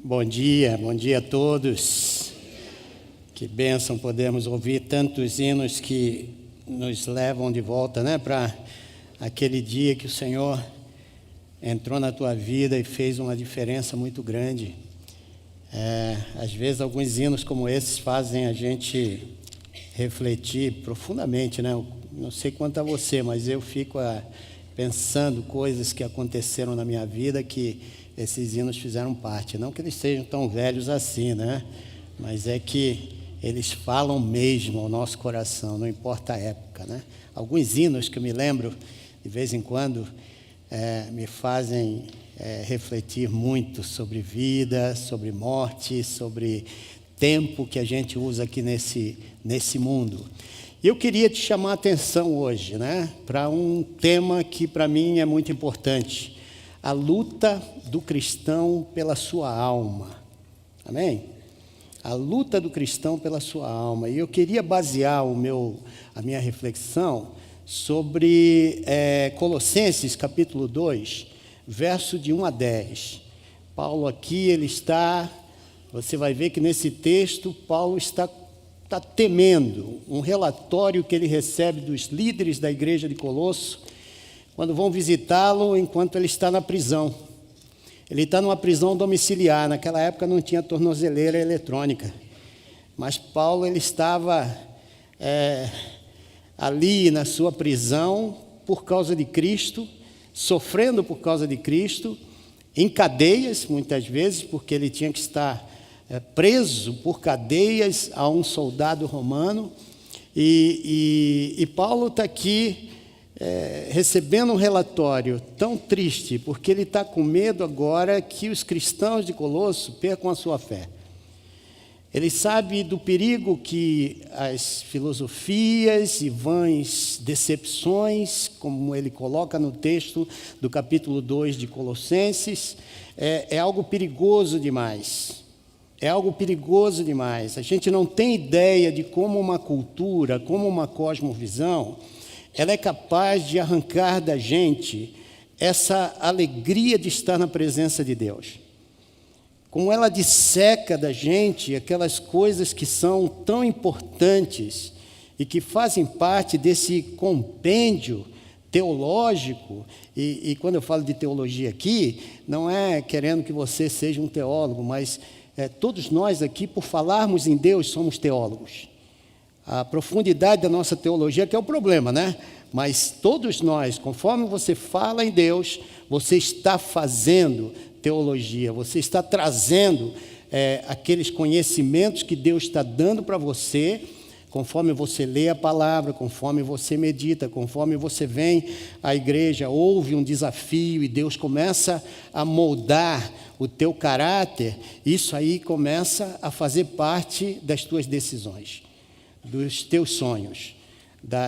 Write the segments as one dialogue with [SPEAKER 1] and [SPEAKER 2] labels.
[SPEAKER 1] Bom dia a todos. Que bênção podermos ouvir tantos hinos que nos levam de volta, para aquele dia que o Senhor entrou na tua vida e fez uma diferença muito grande. Às vezes alguns hinos como esses fazem a gente refletir profundamente, Eu não sei quanto a você, mas eu fico pensando coisas que aconteceram na minha vida que esses hinos fizeram parte. Não que eles sejam tão velhos assim, Mas é que eles falam mesmo ao nosso coração, não importa a época, Alguns hinos que eu me lembro, de vez em quando, me fazem refletir muito sobre vida, sobre morte, sobre tempo que a gente usa aqui nesse mundo. E eu queria te chamar a atenção hoje, para um tema que para mim é muito importante. A luta do cristão pela sua alma. Amém? A luta do cristão pela sua alma. E eu queria basear a minha reflexão sobre Colossenses capítulo 2, verso de 1 a 10. Paulo aqui, você vai ver que nesse texto, Paulo está temendo um relatório que ele recebe dos líderes da igreja de Colosso, quando vão visitá-lo enquanto ele está na prisão. Ele está numa prisão domiciliar. Naquela época não tinha tornozeleira eletrônica. Mas Paulo ele estava ali na sua prisão por causa de Cristo, sofrendo por causa de Cristo, em cadeias, muitas vezes, porque ele tinha que estar preso por cadeias a um soldado romano. E Paulo está aqui recebendo um relatório tão triste, porque ele está com medo agora que os cristãos de Colosso percam a sua fé. Ele sabe do perigo que as filosofias e vãs decepções, como ele coloca no texto do capítulo 2 de Colossenses, é algo perigoso demais. É algo perigoso demais. A gente não tem ideia de como uma cultura, como uma cosmovisão, ela é capaz de arrancar da gente essa alegria de estar na presença de Deus. Como ela disseca da gente aquelas coisas que são tão importantes e que fazem parte desse compêndio teológico. E quando eu falo de teologia aqui, não é querendo que você seja um teólogo, mas todos nós aqui, por falarmos em Deus, somos teólogos. A profundidade da nossa teologia que é o problema, Mas todos nós, conforme você fala em Deus, você está fazendo teologia, você está trazendo aqueles conhecimentos que Deus está dando para você, conforme você lê a palavra, conforme você medita, conforme você vem à igreja, ouve um desafio e Deus começa a moldar o teu caráter, isso aí começa a fazer parte das tuas decisões, dos teus sonhos,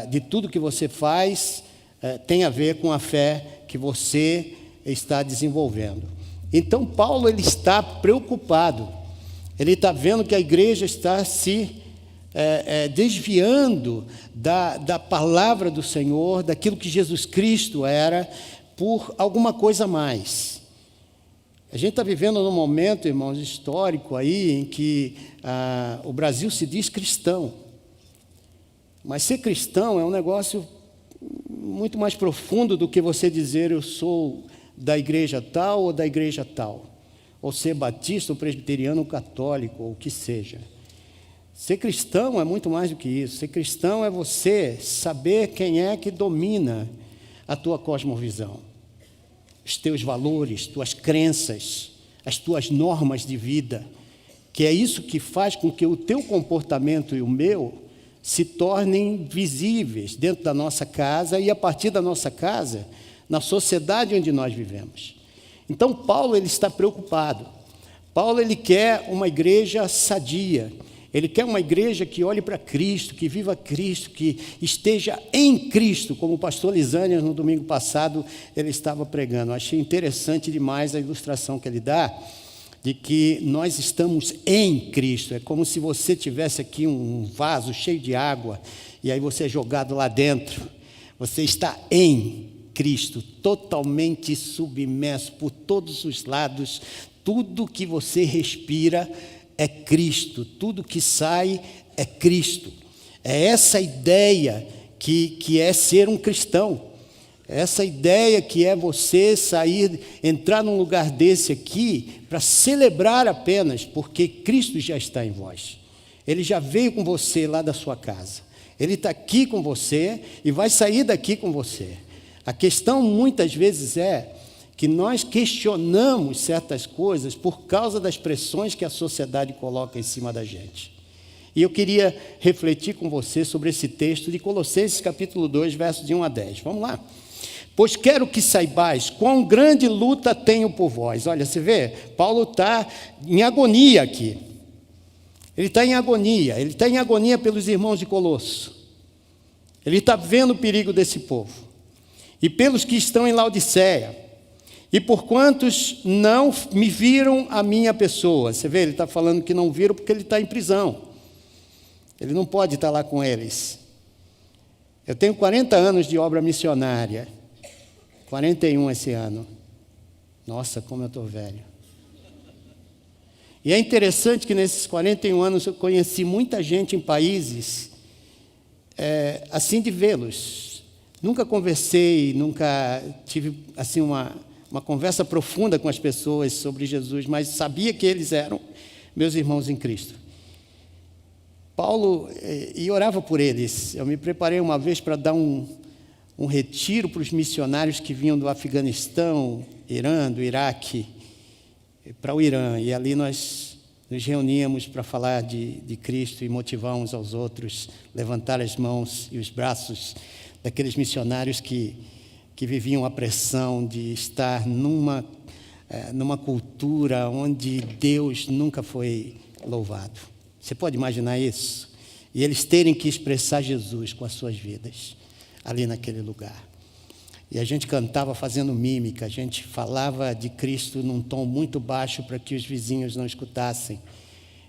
[SPEAKER 1] de tudo que você faz, tem a ver com a fé que você está desenvolvendo. Então Paulo ele está preocupado, ele está vendo que a igreja está se desviando da palavra do Senhor, daquilo que Jesus Cristo era, por alguma coisa a mais. A gente está vivendo num momento, irmãos, histórico aí, em que o Brasil se diz cristão. Mas ser cristão é um negócio muito mais profundo do que você dizer eu sou da igreja tal ou da igreja tal, ou ser batista ou presbiteriano ou católico, ou o que seja. Ser cristão é muito mais do que isso. Ser cristão é você saber quem é que domina a tua cosmovisão, os teus valores, tuas crenças, as tuas normas de vida, que é isso que faz com que o teu comportamento e o meu se tornem visíveis dentro da nossa casa e a partir da nossa casa, na sociedade onde nós vivemos. Então Paulo ele está preocupado. Paulo ele quer uma igreja sadia. Ele quer uma igreja que olhe para Cristo, que viva Cristo, que esteja em Cristo, como o pastor Lisânias no domingo passado ele estava pregando. Eu achei interessante demais a ilustração que ele dá, de que nós estamos em Cristo. É como se você tivesse aqui um vaso cheio de água, e aí você é jogado lá dentro. Você está em Cristo, totalmente submerso por todos os lados, Tudo que você respira é Cristo, tudo que sai é Cristo. É essa ideia que é ser um cristão. É essa ideia que é você sair, entrar num lugar desse aqui para celebrar apenas, porque Cristo já está em vós. Ele já veio com você lá da sua casa. Ele está aqui com você e vai sair daqui com você. A questão muitas vezes é que nós questionamos certas coisas por causa das pressões que a sociedade coloca em cima da gente. E eu queria refletir com você sobre esse texto de Colossenses capítulo 2, versos de 1 a 10. Vamos lá? Pois quero que saibais quão grande luta tenho por vós. Olha, você vê, Paulo está em agonia aqui. Ele está em agonia pelos irmãos de Colosso. Ele está vendo o perigo desse povo. E pelos que estão em Laodiceia. E por quantos não me viram a minha pessoa. Você vê, ele está falando que não viram porque ele está em prisão. Ele não pode estar lá com eles. Eu tenho 40 anos de obra missionária. 41 esse ano. Nossa, como eu estou velho. E é interessante que nesses 41 anos eu conheci muita gente em países assim de vê-los. Nunca conversei, nunca tive assim uma conversa profunda com as pessoas sobre Jesus, mas sabia que eles eram meus irmãos em Cristo. Paulo, e orava por eles. Eu me preparei uma vez para dar um retiro para os missionários que vinham do Afeganistão, Irã, do Iraque, para o Irã. E ali nós nos reuníamos para falar de Cristo e motivar uns aos outros, levantar as mãos e os braços daqueles missionários que viviam a pressão de estar numa cultura onde Deus nunca foi louvado. Você pode imaginar isso? E eles terem que expressar Jesus com as suas vidas, ali naquele lugar. E a gente cantava fazendo mímica, a gente falava de Cristo num tom muito baixo para que os vizinhos não escutassem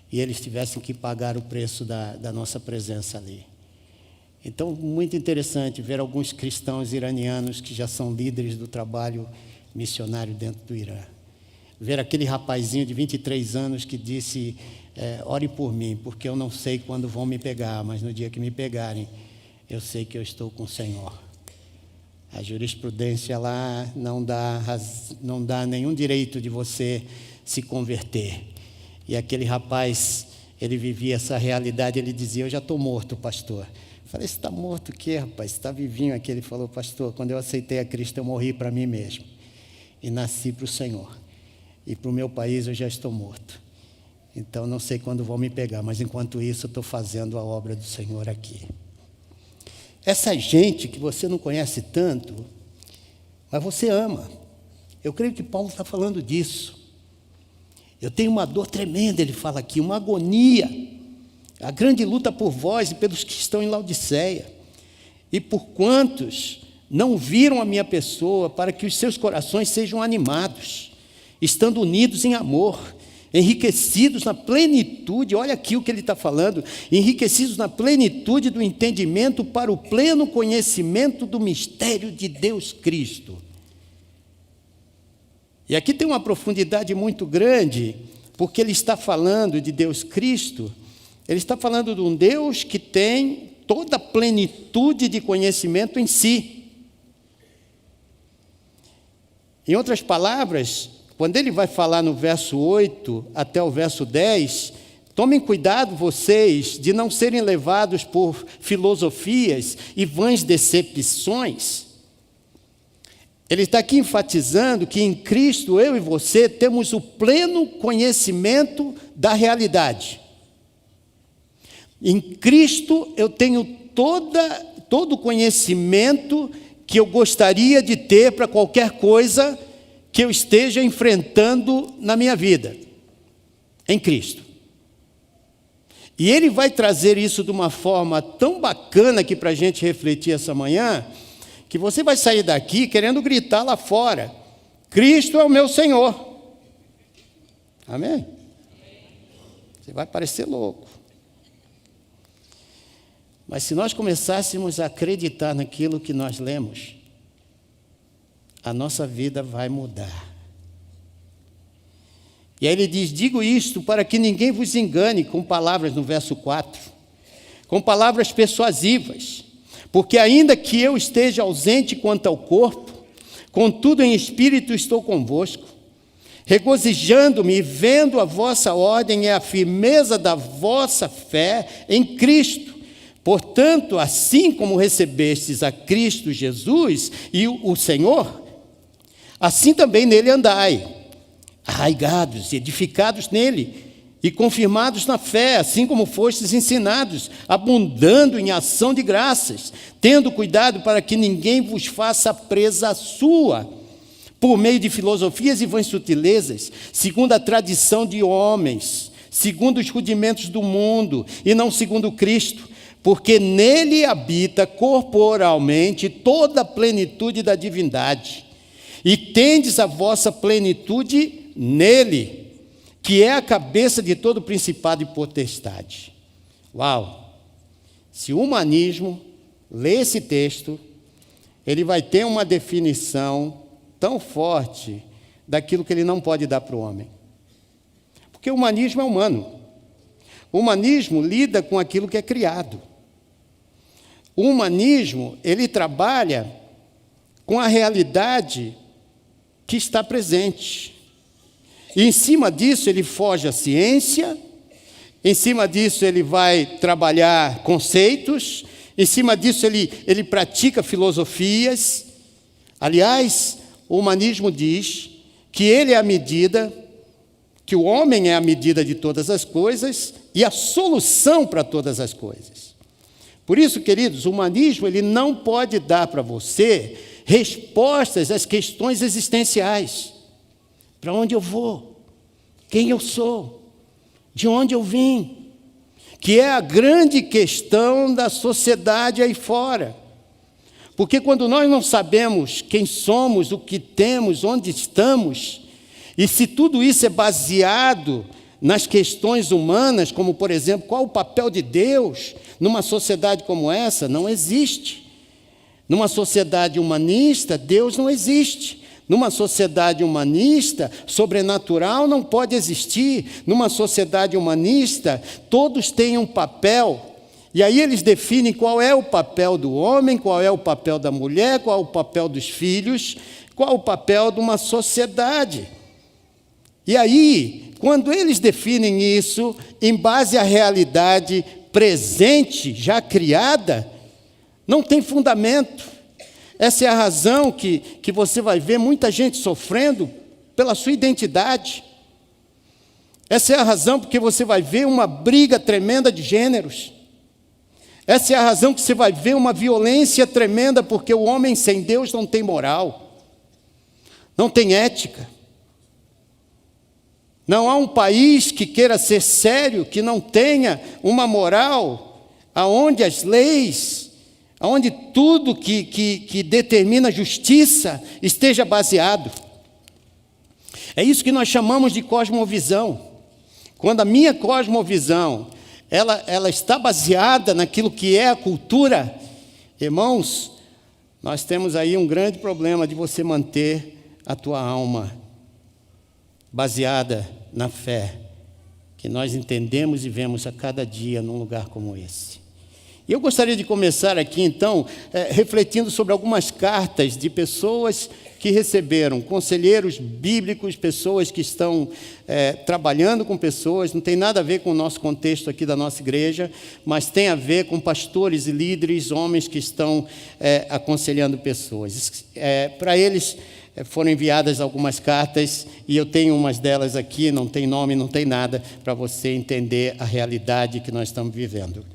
[SPEAKER 1] e eles tivessem que pagar o preço da nossa presença ali. Então, muito interessante ver alguns cristãos iranianos que já são líderes do trabalho missionário dentro do Irã. Ver aquele rapazinho de 23 anos que disse, ore por mim, porque eu não sei quando vão me pegar, mas no dia que me pegarem, eu sei que eu estou com o Senhor. A jurisprudência lá não dá nenhum direito de você se converter. E aquele rapaz, ele vivia essa realidade, ele dizia, eu já estou morto, pastor. Eu falei, você está morto o quê, rapaz? Você está vivinho aqui. Ele falou, pastor, quando eu aceitei a Cristo, eu morri para mim mesmo. E nasci para o Senhor. E para o meu país eu já estou morto. Então não sei quando vão me pegar, mas enquanto isso eu estou fazendo a obra do Senhor aqui. Essa gente que você não conhece tanto, mas você ama. Eu creio que Paulo está falando disso. Eu tenho uma dor tremenda, ele fala aqui, uma agonia. A grande luta por vós e pelos que estão em Laodiceia. E por quantos não viram a minha pessoa, para que os seus corações sejam animados, estando unidos em amor, enriquecidos na plenitude, olha aqui o que ele está falando, enriquecidos na plenitude do entendimento para o pleno conhecimento do mistério de Deus Cristo. E aqui tem uma profundidade muito grande, porque ele está falando de Deus Cristo, ele está falando de um Deus que tem toda a plenitude de conhecimento em si. Em outras palavras, quando ele vai falar no verso 8 até o verso 10, tomem cuidado vocês de não serem levados por filosofias e vãs decepções. Ele está aqui enfatizando que em Cristo, eu e você, temos o pleno conhecimento da realidade. Em Cristo, eu tenho todo o conhecimento que eu gostaria de ter para qualquer coisa que eu esteja enfrentando na minha vida, em Cristo. E ele vai trazer isso de uma forma tão bacana aqui para a gente refletir essa manhã, que você vai sair daqui querendo gritar lá fora, Cristo é o meu Senhor. Amém? Você vai parecer louco. Mas se nós começássemos a acreditar naquilo que nós lemos, a nossa vida vai mudar. E aí ele diz: digo isto para que ninguém vos engane com palavras, no verso 4, com palavras persuasivas, porque ainda que eu esteja ausente quanto ao corpo, contudo em espírito estou convosco, regozijando-me e vendo a vossa ordem e a firmeza da vossa fé em Cristo. Portanto, assim como recebestes a Cristo Jesus e o Senhor, assim também nele andai, arraigados, edificados nele e confirmados na fé, assim como fostes ensinados, abundando em ação de graças, tendo cuidado para que ninguém vos faça presa sua, por meio de filosofias e vãs sutilezas, segundo a tradição de homens, segundo os rudimentos do mundo, e não segundo Cristo, porque nele habita corporalmente toda a plenitude da divindade, e tendes a vossa plenitude nele, que é a cabeça de todo principado e potestade. Uau! Se o humanismo lê esse texto, ele vai ter uma definição tão forte daquilo que ele não pode dar para o homem. Porque o humanismo é humano. O humanismo lida com aquilo que é criado. O humanismo, ele trabalha com a realidade que está presente. E em cima disso ele foge à ciência, em cima disso ele vai trabalhar conceitos, em cima disso ele pratica filosofias. Aliás, o humanismo diz que ele é a medida, que o homem é a medida de todas as coisas e a solução para todas as coisas. Por isso, queridos, o humanismo ele não pode dar para você respostas às questões existenciais. Para onde eu vou? Quem eu sou? De onde eu vim? Que é a grande questão da sociedade aí fora. Porque quando nós não sabemos quem somos, o que temos, onde estamos, e se tudo isso é baseado nas questões humanas, como, por exemplo, qual o papel de Deus numa sociedade como essa, não existe. Numa sociedade humanista, Deus não existe. Numa sociedade humanista, sobrenatural não pode existir. Numa sociedade humanista, todos têm um papel. E aí eles definem qual é o papel do homem, qual é o papel da mulher, qual é o papel dos filhos, qual é o papel de uma sociedade. E aí, quando eles definem isso, em base à realidade presente, já criada, não tem fundamento. Essa é a razão que você vai ver muita gente sofrendo pela sua identidade. Essa é a razão porque você vai ver uma briga tremenda de gêneros. Essa é a razão que você vai ver uma violência tremenda, porque o homem sem Deus não tem moral, não tem ética. Não há um país que queira ser sério, que não tenha uma moral, aonde as leis, aonde tudo que determina justiça esteja baseado. É isso que nós chamamos de cosmovisão. Quando a minha cosmovisão ela está baseada naquilo que é a cultura, irmãos, nós temos aí um grande problema de você manter a tua alma baseada na fé, que nós entendemos e vemos a cada dia num lugar como esse. E eu gostaria de começar aqui, então, refletindo sobre algumas cartas de pessoas que receberam, conselheiros bíblicos, pessoas que estão trabalhando com pessoas, não tem nada a ver com o nosso contexto aqui da nossa igreja, mas tem a ver com pastores e líderes, homens que estão aconselhando pessoas. Para eles foram enviadas algumas cartas, e eu tenho umas delas aqui, não tem nome, não tem nada, para você entender a realidade que nós estamos vivendo.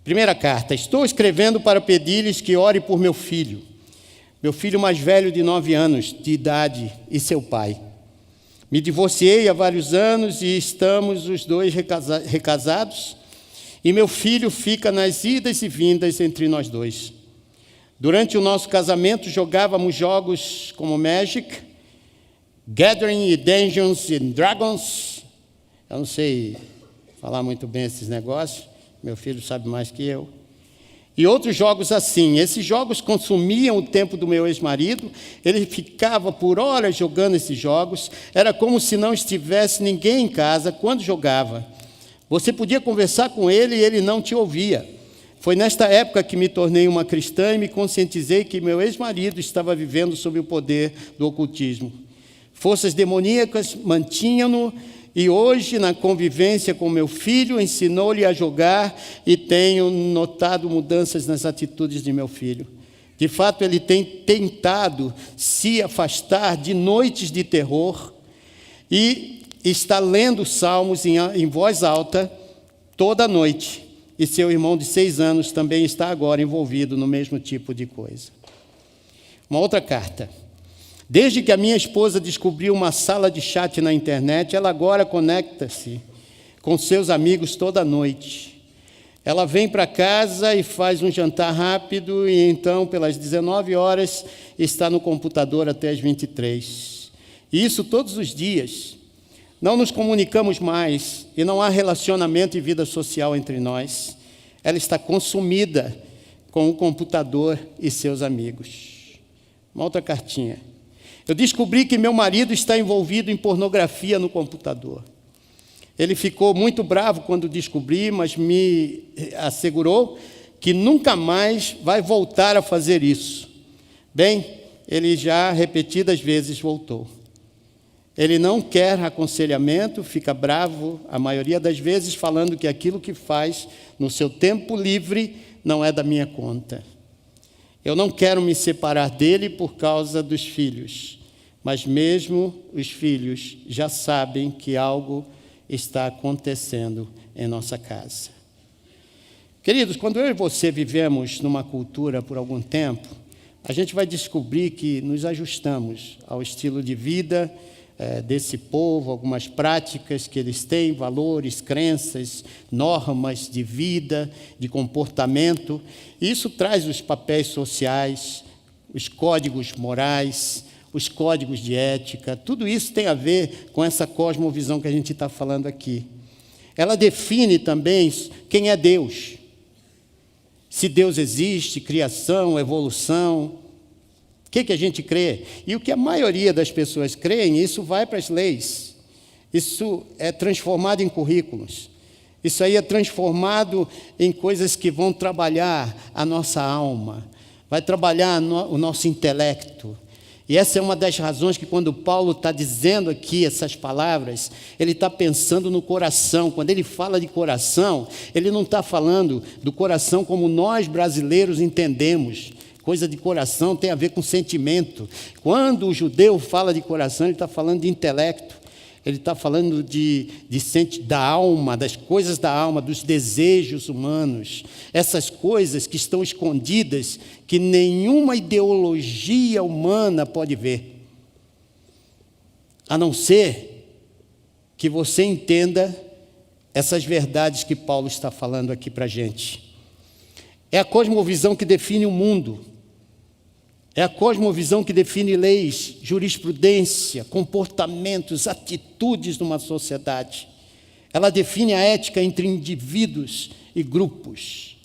[SPEAKER 1] Primeira carta: estou escrevendo para pedir-lhes que ore por meu filho mais velho de 9 anos de idade e seu pai. Me divorciei há vários anos e estamos os dois recasados, e meu filho fica nas idas e vindas entre nós dois. Durante o nosso casamento jogávamos jogos como Magic, Gathering e Dungeons and Dragons. Eu não sei falar muito bem esses negócios, meu filho sabe mais que eu. E outros jogos assim. Esses jogos consumiam o tempo do meu ex-marido, ele ficava por horas jogando esses jogos, era como se não estivesse ninguém em casa quando jogava. Você podia conversar com ele e ele não te ouvia. Foi nesta época que me tornei uma cristã e me conscientizei que meu ex-marido estava vivendo sob o poder do ocultismo. Forças demoníacas mantinham-no. E hoje, na convivência com meu filho, ensinou-lhe a jogar e tenho notado mudanças nas atitudes de meu filho. De fato, ele tem tentado se afastar de noites de terror e está lendo salmos em voz alta toda noite. E seu irmão de 6 anos também está agora envolvido no mesmo tipo de coisa. Uma outra carta. Desde que a minha esposa descobriu uma sala de chat na internet, ela agora conecta-se com seus amigos toda noite. Ela vem para casa e faz um jantar rápido e então, pelas 19 horas, está no computador até as 23. E isso todos os dias. Não nos comunicamos mais e não há relacionamento e vida social entre nós. Ela está consumida com o computador e seus amigos. Uma outra cartinha. Eu descobri que meu marido está envolvido em pornografia no computador. Ele ficou muito bravo quando descobri, mas me assegurou que nunca mais vai voltar a fazer isso. Bem, ele já repetidas vezes voltou. Ele não quer aconselhamento, fica bravo, a maioria das vezes, falando que aquilo que faz no seu tempo livre não é da minha conta. Eu não quero me separar dele por causa dos filhos, mas mesmo os filhos já sabem que algo está acontecendo em nossa casa. Queridos, quando eu e você vivemos numa cultura por algum tempo, a gente vai descobrir que nos ajustamos ao estilo de vida desse povo, algumas práticas que eles têm, valores, crenças, normas de vida, de comportamento. E isso traz os papéis sociais, os códigos morais, os códigos de ética. Tudo isso tem a ver com essa cosmovisão que a gente está falando aqui. Ela define também quem é Deus. Se Deus existe, criação, evolução. O que a gente crê? E o que a maioria das pessoas creem, isso vai para as leis. Isso é transformado em currículos. Isso aí é transformado em coisas que vão trabalhar a nossa alma, vai trabalhar o nosso intelecto. E essa é uma das razões que quando Paulo está dizendo aqui essas palavras, ele está pensando no coração. Quando ele fala de coração, ele não está falando do coração como nós brasileiros entendemos. Coisa de coração tem a ver com sentimento. Quando o judeu fala de coração, ele está falando de intelecto. Ele está falando da alma, das coisas da alma, dos desejos humanos. Essas coisas que estão escondidas, que nenhuma ideologia humana pode ver. A não ser que você entenda essas verdades que Paulo está falando aqui para a gente. É a cosmovisão que define o mundo. É a cosmovisão que define leis, jurisprudência, comportamentos, atitudes numa sociedade. Ela define a ética entre indivíduos e grupos.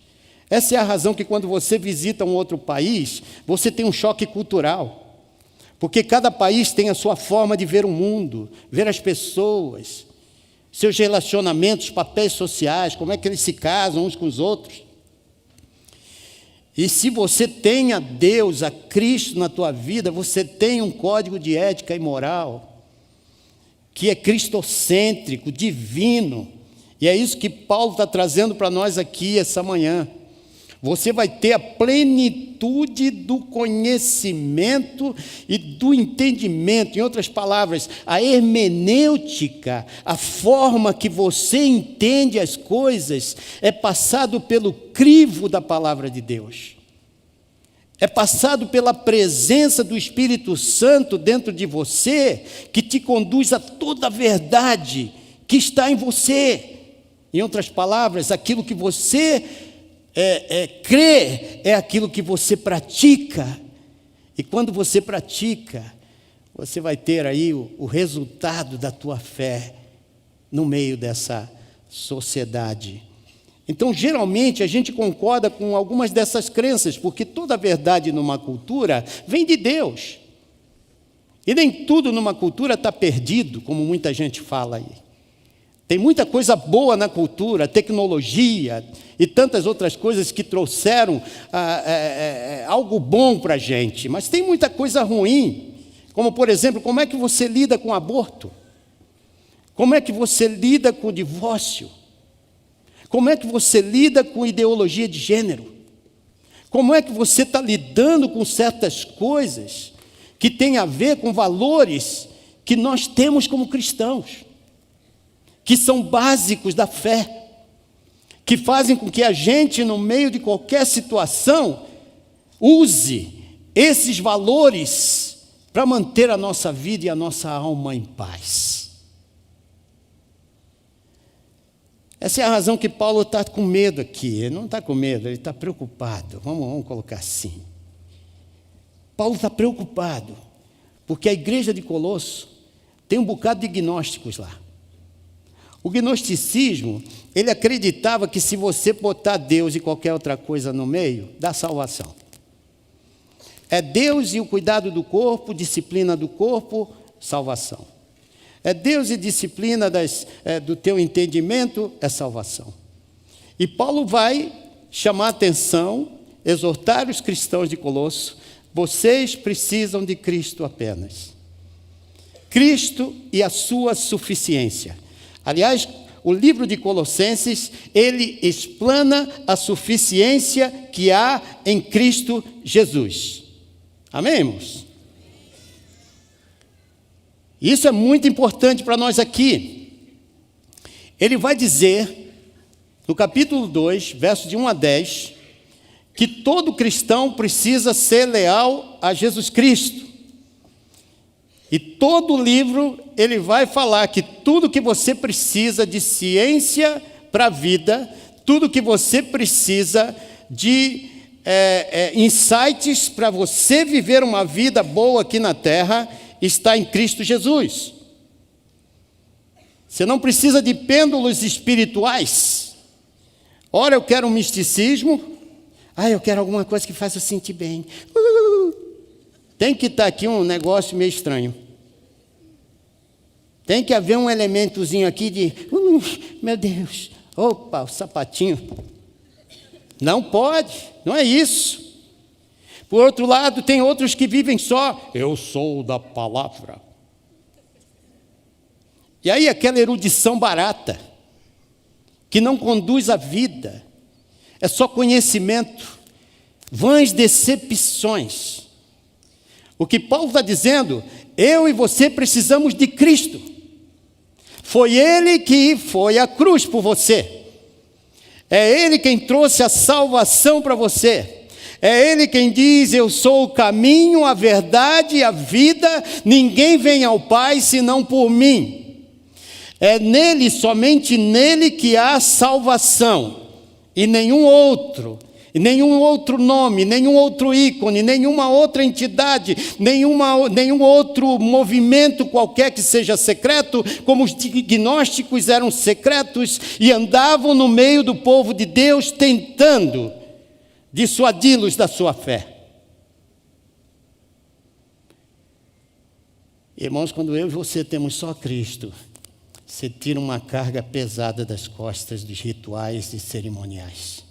[SPEAKER 1] Essa é a razão que quando você visita um outro país, você tem um choque cultural. Porque cada país tem a sua forma de ver o mundo, ver as pessoas, seus relacionamentos, papéis sociais, como é que eles se casam uns com os outros. E se você tem a Deus, a Cristo na tua vida, você tem um código de ética e moral que é cristocêntrico, divino. E é isso que Paulo está trazendo para nós aqui essa manhã. Você vai ter a plenitude do conhecimento e do entendimento. Em outras palavras, a hermenêutica, a forma que você entende as coisas, é passado pelo crivo da palavra de Deus. É passado pela presença do Espírito Santo dentro de você, que te conduz a toda a verdade que está em você. Em outras palavras, aquilo que você crê é aquilo que você pratica. E quando você pratica, você vai ter aí o resultado da tua fé no meio dessa sociedade. Então, geralmente, a gente concorda com algumas dessas crenças, porque toda a verdade numa cultura vem de Deus. E nem tudo numa cultura está perdido, como muita gente fala aí. Tem muita coisa boa na cultura, tecnologia e tantas outras coisas que trouxeram algo bom para a gente. Mas tem muita coisa ruim, como, por exemplo, como é que você lida com aborto? Como é que você lida com o divórcio? Como é que você lida com ideologia de gênero? Como é que você está lidando com certas coisas que têm a ver com valores que nós temos como cristãos, que são básicos da fé, que fazem com que a gente, no meio de qualquer situação, use esses valores para manter a nossa vida e a nossa alma em paz. Essa é a razão que Paulo está com medo aqui. Ele não está com medo, ele está preocupado. Vamos colocar assim. Paulo está preocupado, porque a igreja de Colosso tem um bocado de gnósticos lá. O gnosticismo, ele acreditava que se você botar Deus e qualquer outra coisa no meio, dá salvação. É Deus e o cuidado do corpo, disciplina do corpo, salvação. É Deus e disciplina do teu entendimento, é salvação. E Paulo vai chamar a atenção, exortar os cristãos de Colosso: vocês precisam de Cristo apenas. Cristo e a sua suficiência. Aliás, o livro de Colossenses, ele explana a suficiência que há em Cristo Jesus. Amém, irmãos? Isso é muito importante para nós aqui. Ele vai dizer, no capítulo 2, versos de 1 a 10, que todo cristão precisa ser leal a Jesus Cristo. E todo o livro, ele vai falar que tudo que você precisa de ciência para a vida, tudo que você precisa de insights para você viver uma vida boa aqui na terra, está em Cristo Jesus. Você não precisa de pêndulos espirituais. Ora, eu quero um misticismo. Eu quero alguma coisa que faça eu sentir bem. Tem que estar aqui um negócio meio estranho. Tem que haver um elementozinho aqui de, meu Deus, opa, o sapatinho. Não pode, não é isso. Por outro lado, tem outros que vivem só, eu sou da palavra. E aí aquela erudição barata, que não conduz à vida, é só conhecimento, vãs decepções. O que Paulo está dizendo, eu e você precisamos de Cristo. Foi Ele que foi à cruz por você. É Ele quem trouxe a salvação para você. É Ele quem diz, eu sou o caminho, a verdade e a vida, ninguém vem ao Pai senão por mim. É nele, somente nele que há salvação, e nenhum outro nome, nenhum outro ícone, nenhuma outra entidade, nenhum outro movimento qualquer que seja secreto, como os gnósticos eram secretos e andavam no meio do povo de Deus tentando dissuadi-los da sua fé. Irmãos, quando eu e você temos só Cristo, você tira uma carga pesada das costas dos rituais e cerimoniais.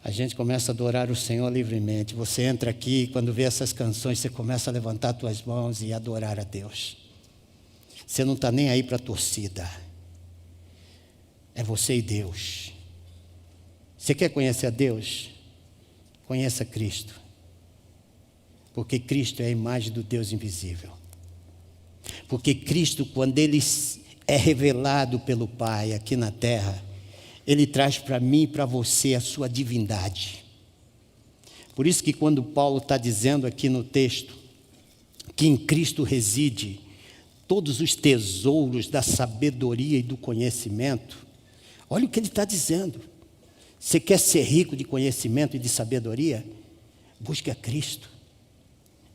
[SPEAKER 1] A gente começa a adorar o Senhor livremente. Você entra aqui, quando vê essas canções, você começa a levantar as tuas mãos e adorar a Deus. Você não está nem aí para a torcida. É você e Deus. Você quer conhecer a Deus? Conheça Cristo. Porque Cristo é a imagem do Deus invisível. Porque Cristo, quando Ele é revelado pelo Pai aqui na terra, Ele traz para mim e para você a sua divindade. Por isso que quando Paulo está dizendo aqui no texto, que em Cristo reside todos os tesouros da sabedoria e do conhecimento, olha o que ele está dizendo. Você quer ser rico de conhecimento e de sabedoria? Busque a Cristo.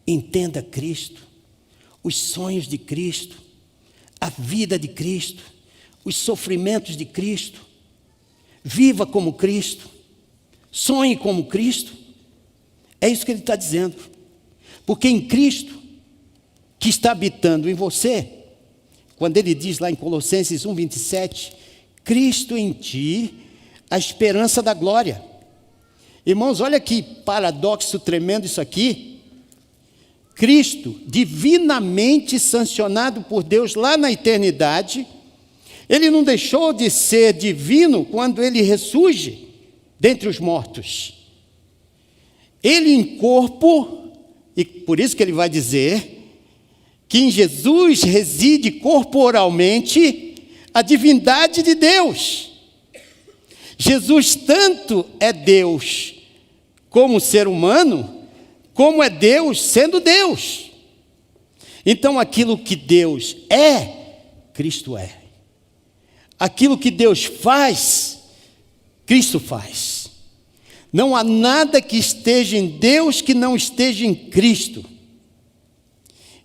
[SPEAKER 1] Entenda Cristo. Os sonhos de Cristo. A vida de Cristo. Os sofrimentos de Cristo. Viva como Cristo. Sonhe como Cristo. É isso que ele está dizendo. Porque em Cristo, que está habitando em você, quando ele diz lá em Colossenses 1:27, Cristo em ti, a esperança da glória. Irmãos, olha que paradoxo tremendo isso aqui. Cristo, divinamente sancionado por Deus lá na eternidade, ele não deixou de ser divino quando ele ressurge dentre os mortos. Ele em corpo, e por isso que ele vai dizer que em Jesus reside corporalmente a divindade de Deus. Jesus tanto é Deus como ser humano, como é Deus sendo Deus. Então aquilo que Deus é, Cristo é. Aquilo que Deus faz, Cristo faz. Não há nada que esteja em Deus que não esteja em Cristo.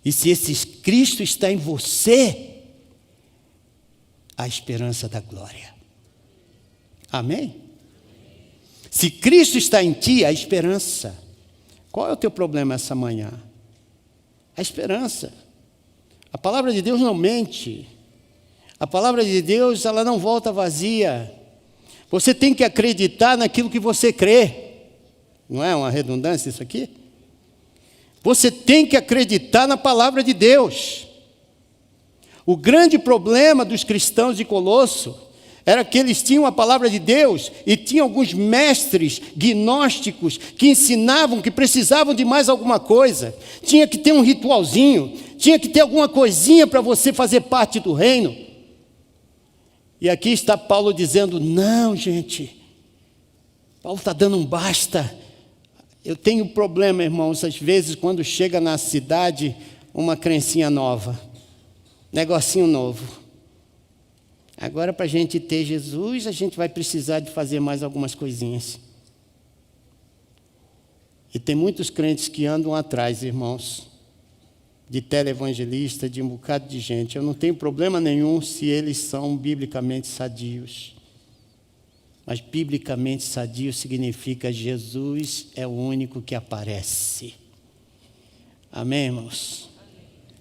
[SPEAKER 1] E se esse Cristo está em você, a esperança da glória. Amém? Se Cristo está em ti, a esperança. Qual é o teu problema essa manhã? A esperança. A palavra de Deus não mente. A palavra de Deus, ela não volta vazia. Você tem que acreditar naquilo que você crê. Não é uma redundância isso aqui? Você tem que acreditar na palavra de Deus. O grande problema dos cristãos de Colosso era que eles tinham a palavra de Deus e tinham alguns mestres gnósticos que ensinavam que precisavam de mais alguma coisa. Tinha que ter um ritualzinho, tinha que ter alguma coisinha para você fazer parte do reino. E aqui está Paulo dizendo, não, gente, Paulo está dando um basta. Eu tenho problema, irmãos, às vezes quando chega na cidade uma crencinha nova, negocinho novo. Agora, para a gente ter Jesus, a gente vai precisar de fazer mais algumas coisinhas. E tem muitos crentes que andam atrás, irmãos, de televangelista, de um bocado de gente. Eu não tenho problema nenhum se eles são biblicamente sadios. Mas biblicamente sadio significa Jesus é o único que aparece. Amém, irmãos?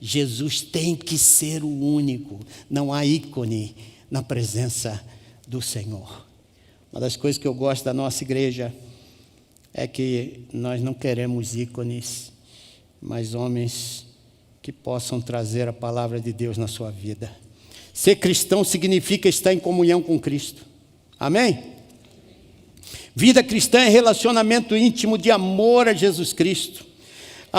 [SPEAKER 1] Jesus tem que ser o único. Não há ícone na presença do Senhor. Uma das coisas que eu gosto da nossa igreja é que nós não queremos ícones, mas homens que possam trazer a palavra de Deus na sua vida. Ser cristão significa estar em comunhão com Cristo. Amém? Vida cristã é relacionamento íntimo de amor a Jesus Cristo.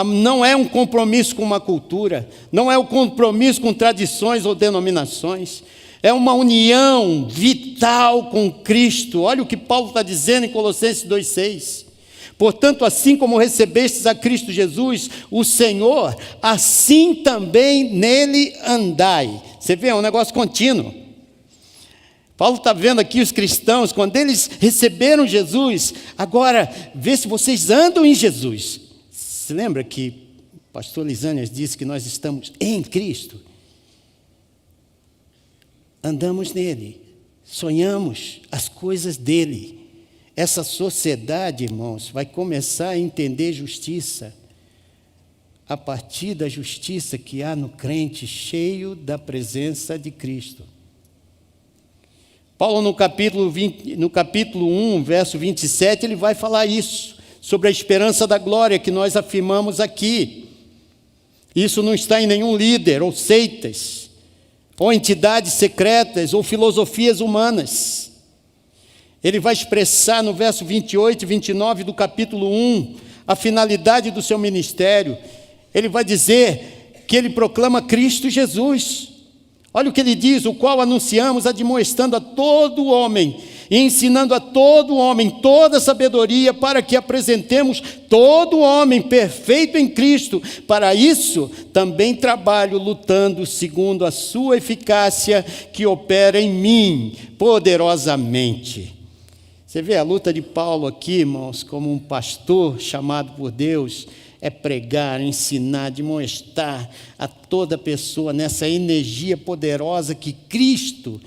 [SPEAKER 1] Não é um compromisso com uma cultura, não é um compromisso com tradições ou denominações. É uma união vital com Cristo. Olha o que Paulo está dizendo em Colossenses 2,6. Portanto, assim como recebestes a Cristo Jesus, o Senhor, assim também nele andai. Você vê, é um negócio contínuo. Paulo está vendo aqui os cristãos, quando eles receberam Jesus, agora, vê se vocês andam em Jesus. Você lembra que o pastor Lisânias disse que nós estamos em Cristo? Andamos nele, sonhamos as coisas dele. Essa sociedade, irmãos, vai começar a entender justiça a partir da justiça que há no crente cheio da presença de Cristo. Paulo, no capítulo 1, verso 27, ele vai falar isso, sobre a esperança da glória que nós afirmamos aqui. Isso não está em nenhum líder ou seitas, ou entidades secretas, ou filosofias humanas. Ele vai expressar no verso 28 e 29 do capítulo 1, a finalidade do seu ministério. Ele vai dizer que ele proclama Cristo Jesus. Olha o que ele diz, o qual anunciamos, admoestando a todo homem, e ensinando a todo homem toda sabedoria, para que apresentemos todo homem perfeito em Cristo. Para isso, também trabalho lutando segundo a sua eficácia, que opera em mim poderosamente. Você vê a luta de Paulo aqui, irmãos, como um pastor chamado por Deus, é pregar, ensinar, demonstrar a toda pessoa nessa energia poderosa que Cristo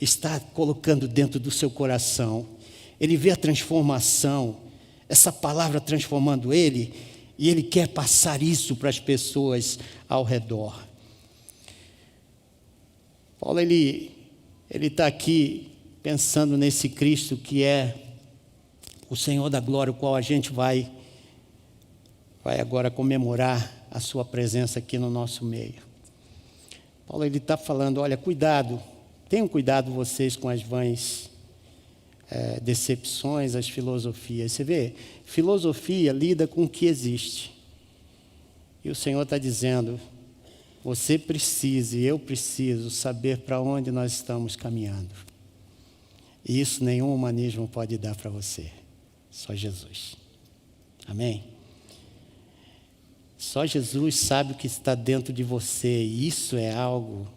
[SPEAKER 1] está colocando dentro do seu coração. Ele vê a transformação, essa palavra transformando ele, e ele quer passar isso para as pessoas ao redor. Paulo, ele está aqui pensando nesse Cristo que é o Senhor da glória, o qual a gente vai agora comemorar a sua presença aqui no nosso meio. Paulo, ele está falando, olha, cuidado, tenham cuidado vocês com as vãs decepções, as filosofias. Você vê, filosofia lida com o que existe. E o Senhor está dizendo, você precisa e eu preciso saber para onde nós estamos caminhando. E isso nenhum humanismo pode dar para você. Só Jesus. Amém? Só Jesus sabe o que está dentro de você. E isso é algo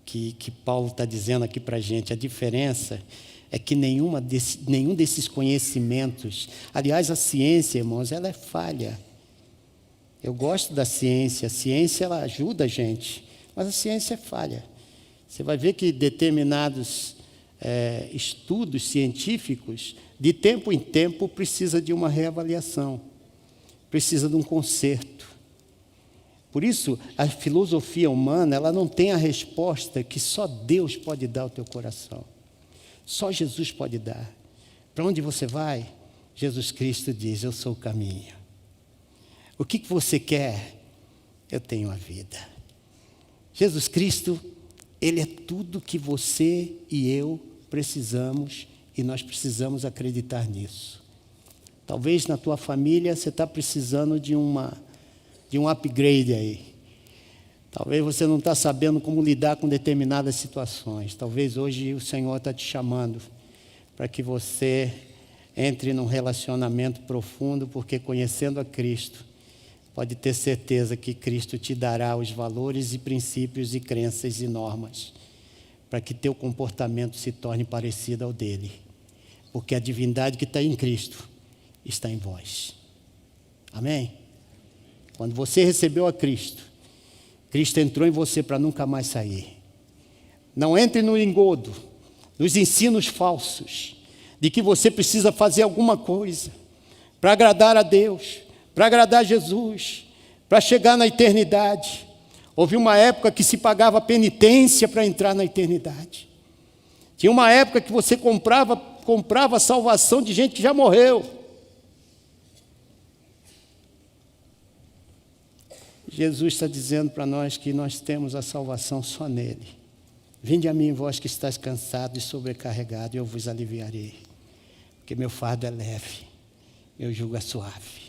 [SPEAKER 1] que Paulo está dizendo aqui para a gente. A diferença é que nenhum desses conhecimentos... Aliás, a ciência, irmãos, ela é falha. Eu gosto da ciência. A ciência, ela ajuda a gente. Mas a ciência é falha. Você vai ver que determinados estudos científicos, de tempo em tempo, precisa de uma reavaliação. Precisa de um conserto. Por isso, a filosofia humana, ela não tem a resposta que só Deus pode dar ao teu coração. Só Jesus pode dar. Para onde você vai? Jesus Cristo diz, eu sou o caminho. O que você quer? Eu tenho a vida. Jesus Cristo, Ele é tudo que você e eu precisamos, e nós precisamos acreditar nisso. Talvez na tua família você está precisando de um upgrade aí. Talvez você não está sabendo como lidar com determinadas situações. Talvez hoje o Senhor está te chamando para que você entre num relacionamento profundo, porque conhecendo a Cristo, pode ter certeza que Cristo te dará os valores e princípios e crenças e normas, para que teu comportamento se torne parecido ao dele. Porque a divindade que está em Cristo está em vós. Amém? Quando você recebeu a Cristo, Cristo entrou em você para nunca mais sair. Não entre no engodo, nos ensinos falsos, de que você precisa fazer alguma coisa para agradar a Deus, para agradar a Jesus, para chegar na eternidade. Houve uma época que se pagava penitência para entrar na eternidade. Tinha uma época que você comprava a salvação de gente que já morreu. Jesus está dizendo para nós que nós temos a salvação só nele. Vinde a mim, vós que estáis cansados e sobrecarregados, e eu vos aliviarei. Porque meu fardo é leve, meu jugo é suave.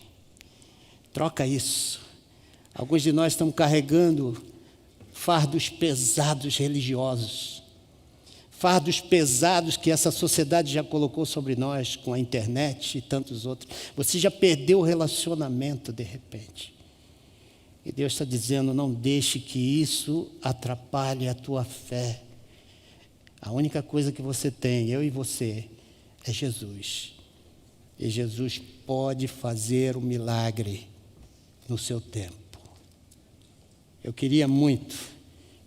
[SPEAKER 1] Troca isso. Alguns de nós estamos carregando fardos pesados religiosos. Fardos pesados que essa sociedade já colocou sobre nós, com a internet e tantos outros. Você já perdeu o relacionamento de repente. E Deus está dizendo, não deixe que isso atrapalhe a tua fé. A única coisa que você tem, eu e você, é Jesus. E Jesus pode fazer o milagre no seu tempo. Eu queria muito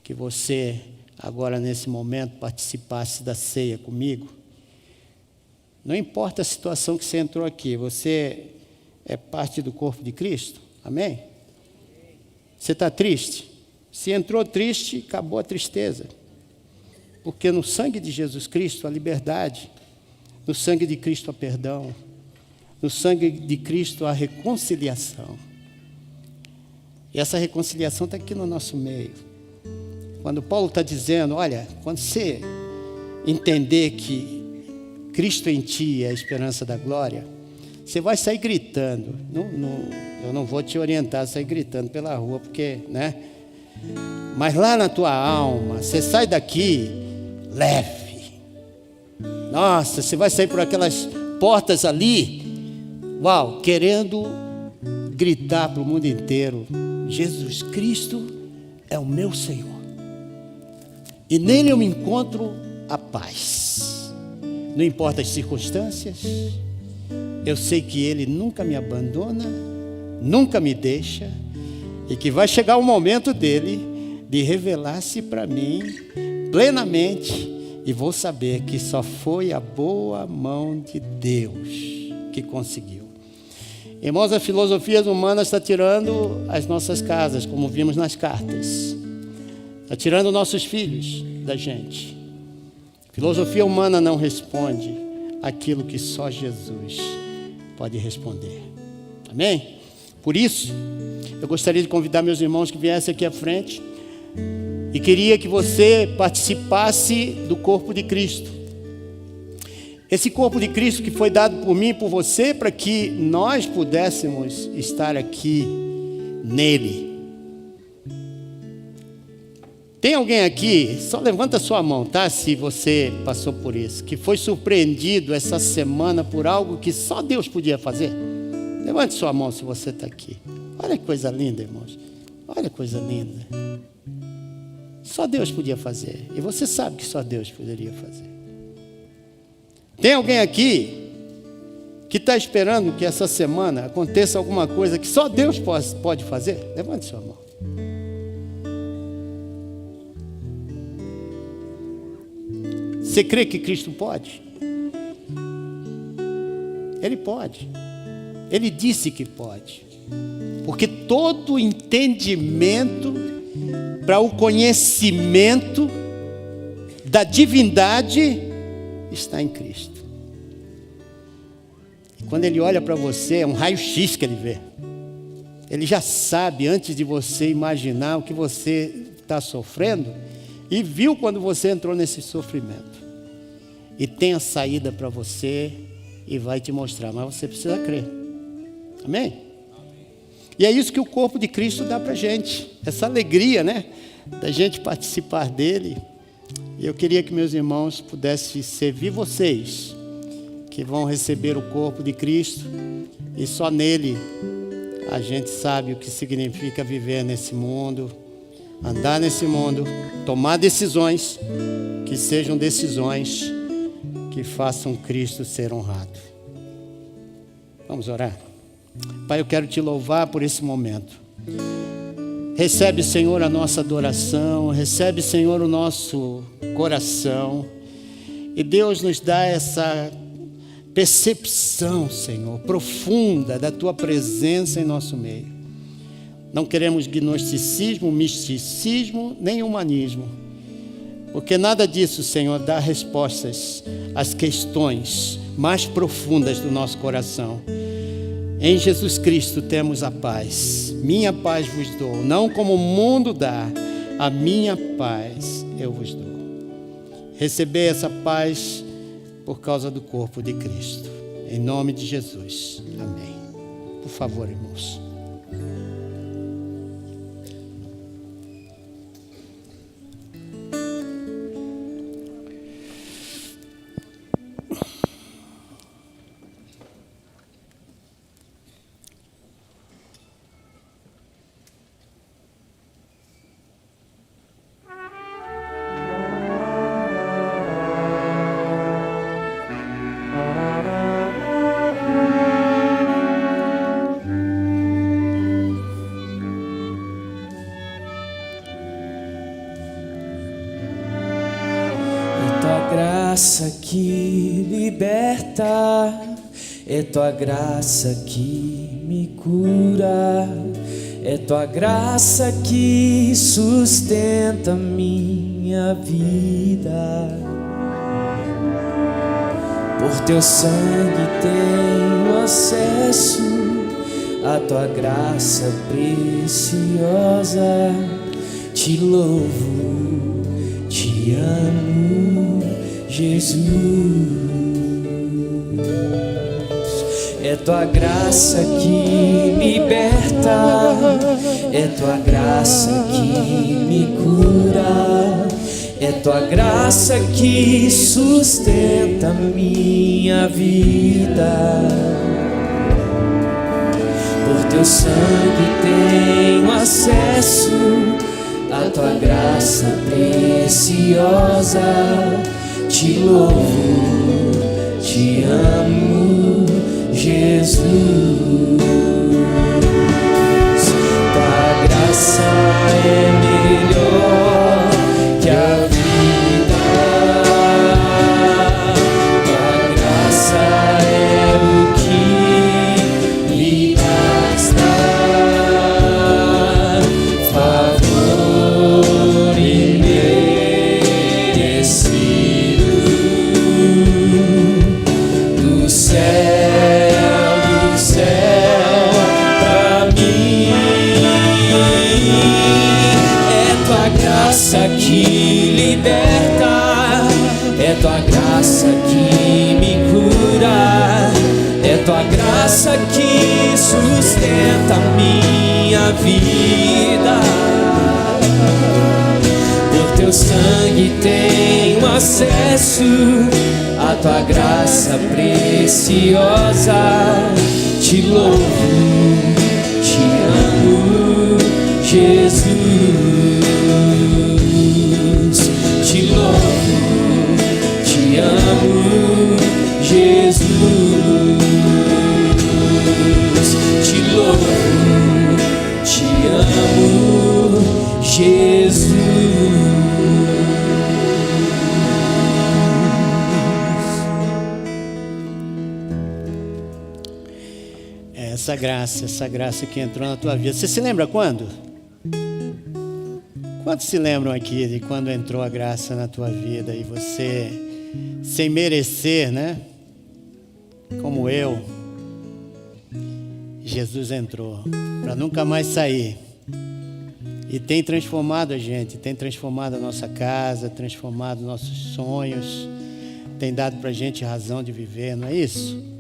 [SPEAKER 1] que você, agora nesse momento, participasse da ceia comigo. Não importa a situação que você entrou aqui, você é parte do corpo de Cristo, amém? Você está triste? Se entrou triste, acabou a tristeza. Porque no sangue de Jesus Cristo, a liberdade. No sangue de Cristo, a perdão. No sangue de Cristo, a reconciliação. E essa reconciliação está aqui no nosso meio. Quando Paulo está dizendo, olha, quando você entender que Cristo em ti é a esperança da glória, você vai sair gritando. Eu não vou te orientar a sair gritando pela rua, porque, né? Mas lá na tua alma, você sai daqui leve. Nossa, você vai sair por aquelas portas ali, uau, querendo gritar para o mundo inteiro, Jesus Cristo é o meu Senhor. E nele eu me encontro a paz. Não importa as circunstâncias, eu sei que Ele nunca me abandona, nunca me deixa, e que vai chegar o momento dele de revelar-se para mim plenamente e vou saber que só foi a boa mão de Deus que conseguiu. Irmãos, a filosofia humana está tirando as nossas casas, como vimos nas cartas. Está tirando nossos filhos da gente. A filosofia humana não responde aquilo que só Jesus pode responder. Amém? Por isso, eu gostaria de convidar meus irmãos que viessem aqui à frente e queria que você participasse do corpo de Cristo. Esse corpo de Cristo que foi dado por mim e por você para que nós pudéssemos estar aqui nele. Tem alguém aqui, só levanta sua mão, tá? Se você passou por isso, que foi surpreendido essa semana por algo que só Deus podia fazer. Levante sua mão se você está aqui. Olha que coisa linda, irmãos. Olha que coisa linda. Só Deus podia fazer. E você sabe que só Deus poderia fazer. Tem alguém aqui que está esperando que essa semana aconteça alguma coisa que só Deus pode fazer? Levante sua mão. Você crê que Cristo pode? Ele pode. Ele disse que pode. Porque todo entendimento para o conhecimento da divindade está em Cristo. E quando Ele olha para você, é um raio-x que Ele vê. Ele já sabe, antes de você imaginar o que você está sofrendo, e viu quando você entrou nesse sofrimento. E tem a saída para você e vai te mostrar, mas você precisa crer. Amém? E é isso que o corpo de Cristo dá para a gente, essa alegria, né? Da gente participar dele. E eu queria que meus irmãos pudessem servir vocês, que vão receber o corpo de Cristo, e só nele a gente sabe o que significa viver nesse mundo, andar nesse mundo, tomar decisões, que sejam decisões que façam Cristo ser honrado. Vamos orar? Pai, eu quero te louvar por esse momento. Recebe, Senhor, a nossa adoração, recebe, Senhor, o nosso coração. E Deus nos dá essa percepção, Senhor, profunda da Tua presença em nosso meio. Não queremos gnosticismo, misticismo, nem humanismo. Porque nada disso, Senhor, dá respostas às questões mais profundas do nosso coração. Em Jesus Cristo temos a paz. Minha paz vos dou, não como o mundo dá, a minha paz eu vos dou. Receber essa paz por causa do corpo de Cristo. Em nome de Jesus. Amém. Por favor, irmãos.
[SPEAKER 2] Graça que liberta, é tua graça que me cura, é tua graça que sustenta minha vida. Por teu sangue tenho acesso à tua graça preciosa. Te louvo, te amo, Jesus. É tua graça que liberta, é tua graça que me cura, é tua graça que sustenta minha vida. Por teu sangue tenho acesso à tua graça preciosa. Te louvo, te amo, Jesus. Tua graça é melhor que a vida graça que me cura, é tua graça que sustenta a minha vida. Por teu sangue tenho acesso à tua graça preciosa. Te louvo, te amo, Jesus. Te louvo, te amo, Jesus. Te louvo, te amo, Jesus.
[SPEAKER 1] Essa graça que entrou na tua vida. Você se lembra quando? Quantos se lembram aqui de quando entrou a graça na tua vida e você, sem merecer, né? Como eu, Jesus entrou para nunca mais sair e tem transformado a gente, tem transformado a nossa casa, transformado nossos sonhos, tem dado para a gente razão de viver, não é isso?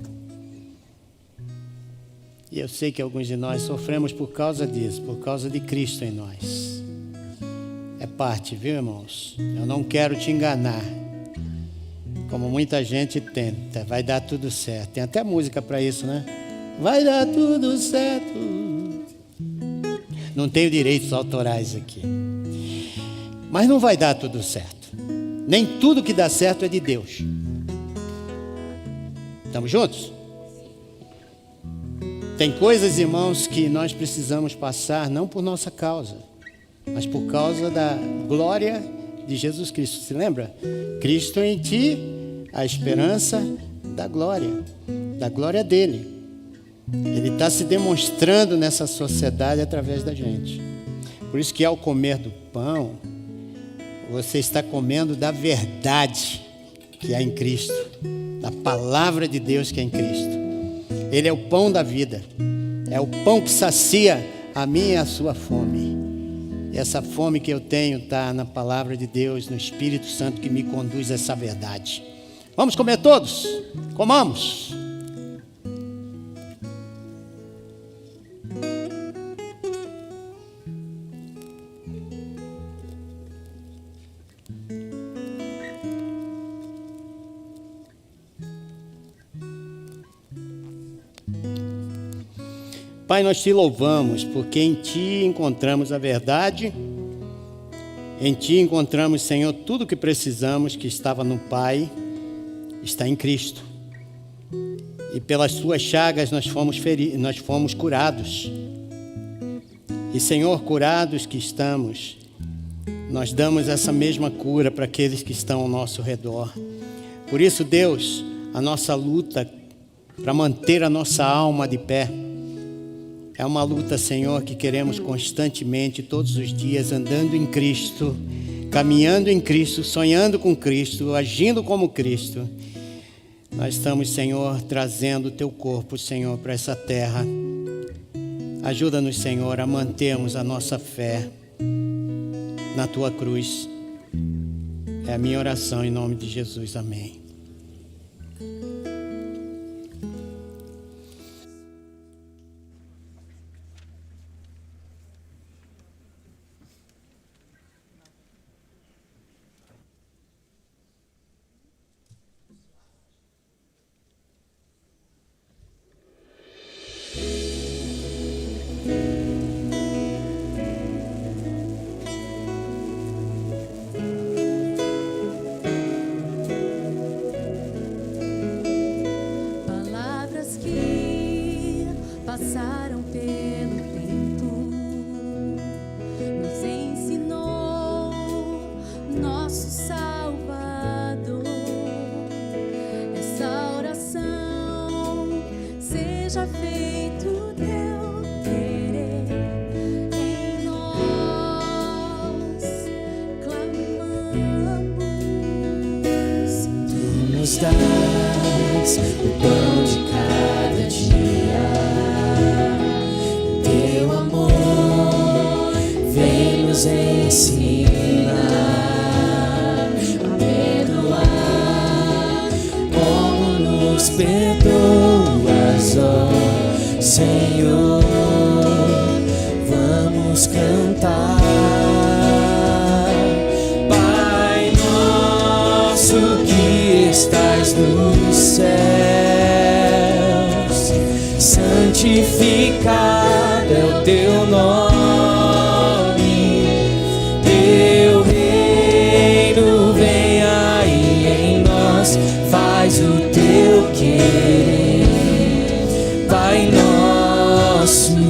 [SPEAKER 1] E eu sei que alguns de nós sofremos por causa disso, por causa de Cristo em nós. É parte, viu, irmãos? Eu não quero te enganar, como muita gente tenta. Vai dar tudo certo. Tem até música para isso, né? Vai dar tudo certo. Não tenho direitos autorais aqui. Mas não vai dar tudo certo. Nem tudo que dá certo é de Deus. Estamos juntos? Tem coisas, irmãos, que nós precisamos passar, não por nossa causa, mas por causa da glória de Jesus Cristo. Se lembra? Cristo em ti, a esperança da glória dele. Ele está se demonstrando nessa sociedade através da gente. Por isso que ao comer do pão, você está comendo da verdade que há em Cristo, da palavra de Deus que é em Cristo. Ele é o pão da vida, é o pão que sacia a minha e a sua fome. E essa fome que eu tenho está na palavra de Deus, no Espírito Santo que me conduz a essa verdade. Vamos comer todos? Comamos! Pai, nós te louvamos, porque em Ti encontramos a verdade, em Ti encontramos, Senhor, tudo o que precisamos, que estava no Pai, está em Cristo. E pelas Suas chagas nós fomos curados. E, Senhor, curados que estamos, nós damos essa mesma cura para aqueles que estão ao nosso redor. Por isso, Deus, a nossa luta para manter a nossa alma de pé, é uma luta, Senhor, que queremos constantemente, todos os dias, andando em Cristo, caminhando em Cristo, sonhando com Cristo, agindo como Cristo. Nós estamos, Senhor, trazendo o Teu corpo, Senhor, para essa terra. Ajuda-nos, Senhor, a mantermos a nossa fé na Tua cruz. É a minha oração em nome de Jesus. Amém.
[SPEAKER 3] Passaram pelo tempo, nos ensinou nosso Salvador. Essa oração seja feito teu querer em nós, clamamos.
[SPEAKER 2] Tu nos dás o pão de cada dia. Teu amor vem nos ensinar a perdoar perdoas, ó Senhor. Vamos cantar. Pai nosso que estás nos céus, santificado é o teu nome. Teu reino venha e em nós faz o teu querer, Pai nosso.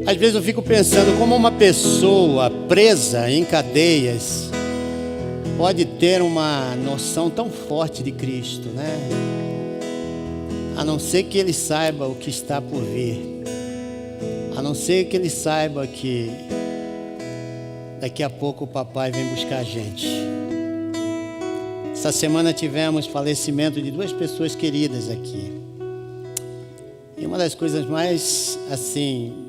[SPEAKER 1] Às vezes eu fico pensando como uma pessoa presa em cadeias pode ter uma noção tão forte de Cristo, né? A não ser que ele saiba o que está por vir, a não ser que ele saiba que daqui a pouco o papai vem buscar a gente. Essa semana tivemos falecimento de 2 pessoas queridas aqui. E uma das coisas mais, assim,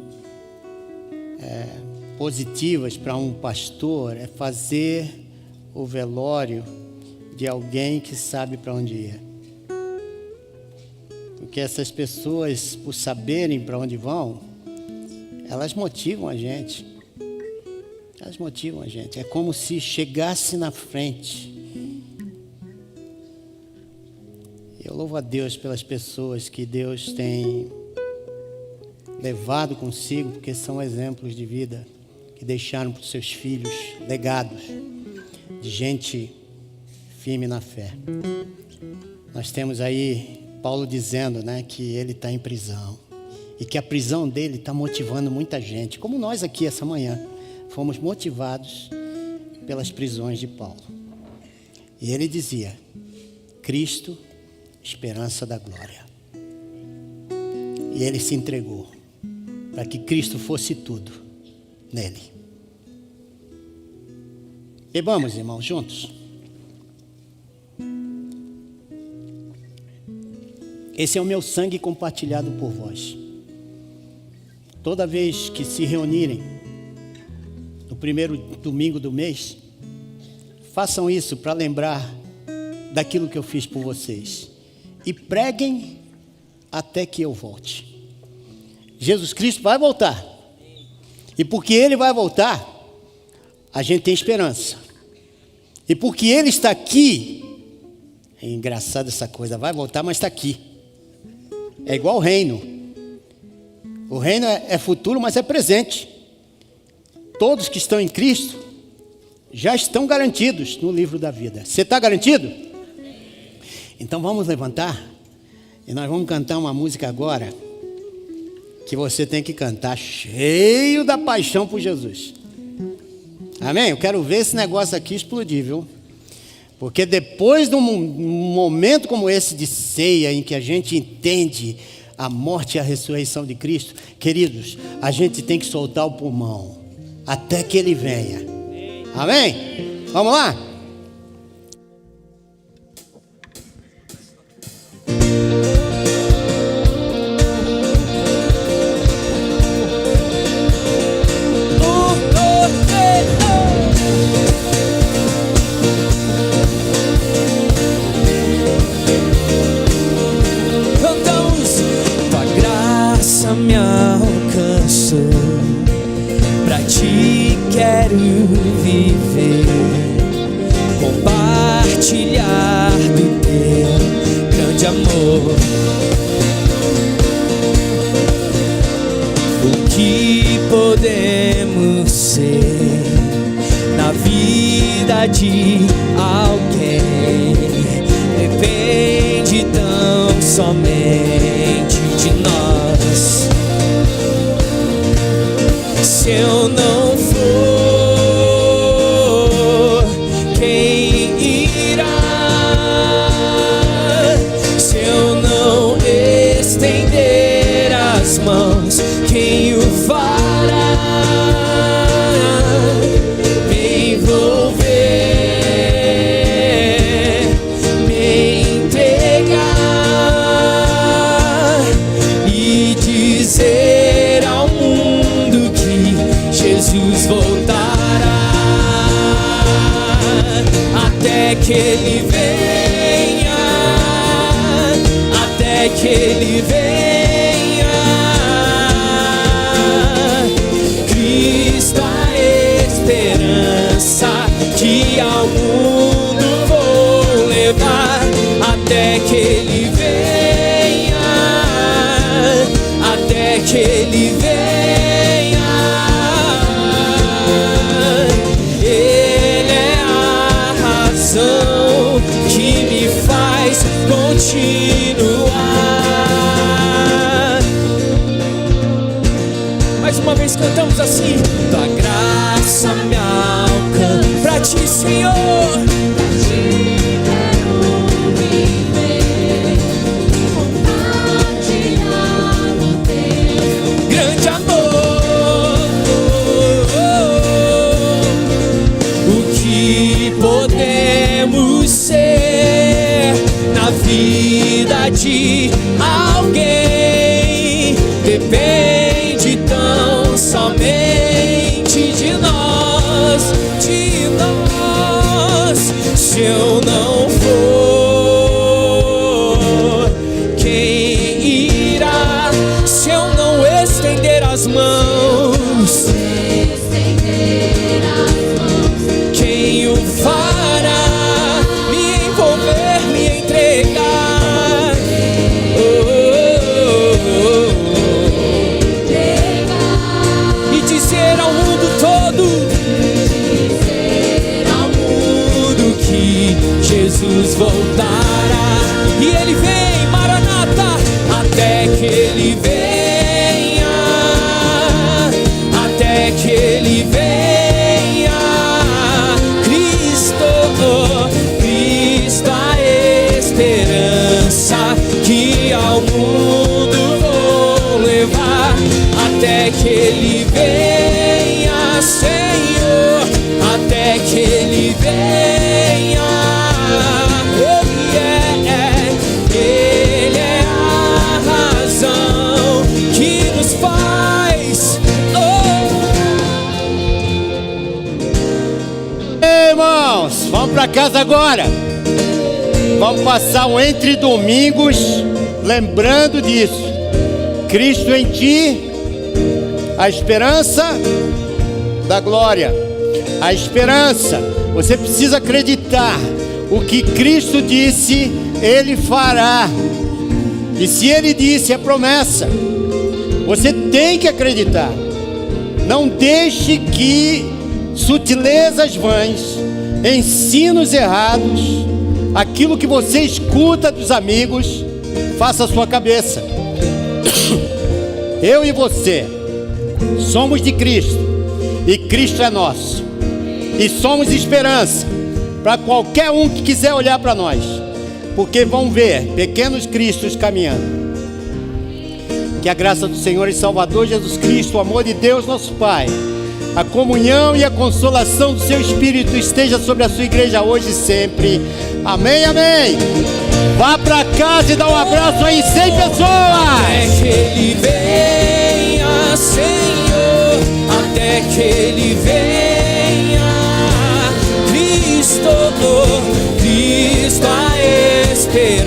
[SPEAKER 1] positivas para um pastor é fazer o velório de alguém que sabe para onde ir. Porque essas pessoas, por saberem para onde vão, elas motivam a gente. Elas motivam a gente. É como se chegasse na frente. Eu louvo a Deus pelas pessoas que Deus tem levado consigo, porque são exemplos de vida que deixaram para os seus filhos legados de gente firme na fé. Nós temos aí Paulo dizendo, né, que ele está em prisão e que a prisão dele está motivando muita gente, como nós aqui essa manhã fomos motivados pelas prisões de Paulo. E ele dizia: Cristo esperança da glória. E ele se entregou para que Cristo fosse tudo nele. Bebamos, irmãos, juntos. Esse é o meu sangue compartilhado por vós. Toda vez que se reunirem, no primeiro domingo do mês, façam isso para lembrar daquilo que eu fiz por vocês. E preguem até que eu volte. Jesus Cristo vai voltar. E porque Ele vai voltar, a gente tem esperança. E porque Ele está aqui, é engraçado essa coisa, vai voltar, mas está aqui. É igual o reino. O reino é futuro, mas é presente. Todos que estão em Cristo já estão garantidos no livro da vida. Você está garantido? Então vamos levantar e nós vamos cantar uma música agora que você tem que cantar cheio da paixão por Jesus. Amém? Eu quero ver esse negócio aqui explodir, viu? Porque depois de um momento como esse de ceia, em que a gente entende a morte e a ressurreição de Cristo, queridos, a gente tem que soltar o pulmão até que Ele venha. Amém? Vamos lá?
[SPEAKER 2] Me alcançou, pra ti quero viver, compartilhar do teu grande amor. O que podemos ser na vida de alguém depende tão somente de nós. Se eu não for, quem irá? Se eu não estender as mãos, quem o fará? Me envolver, me entregar e dizer ao mundo que Jesus voltará, até que Ele venha, até que Ele venha. Cristo a esperança que ao mundo vou levar, até que Ele venha, até que Ele venha. Ele é a razão que me faz continuar. Mais uma vez cantamos assim: tua graça me alcança, pra ti, Senhor. Grande amor, o que podemos ser na vida de alguém depende tão somente de nós, de nós. Se eu não for, quem irá? Se eu não estender as mãos, quem o fará? Me envolver, me entregar, e dizer ao mundo todo, que
[SPEAKER 1] vamos para casa agora. Vamos passar um entre domingos lembrando disso. Cristo em ti, a esperança da glória. A esperança, você precisa acreditar. O que Cristo disse, Ele fará. E se Ele disse, é promessa. Você tem que acreditar. Não deixe que sutilezas vãs, ensinos errados, aquilo que você escuta dos amigos, faça a sua cabeça. Eu e você somos de Cristo, e Cristo é nosso, e somos esperança para qualquer um que quiser olhar para nós, porque vão ver pequenos cristos caminhando. Que a graça do Senhor e Salvador Jesus Cristo, o amor de Deus nosso Pai, a comunhão e a consolação do seu Espírito esteja sobre a sua igreja hoje e sempre. Amém, amém. Vá para casa e dá um abraço aí, 100 pessoas.
[SPEAKER 2] Até que Ele venha, Senhor, até que Ele venha. Cristo, Cristo a esperança.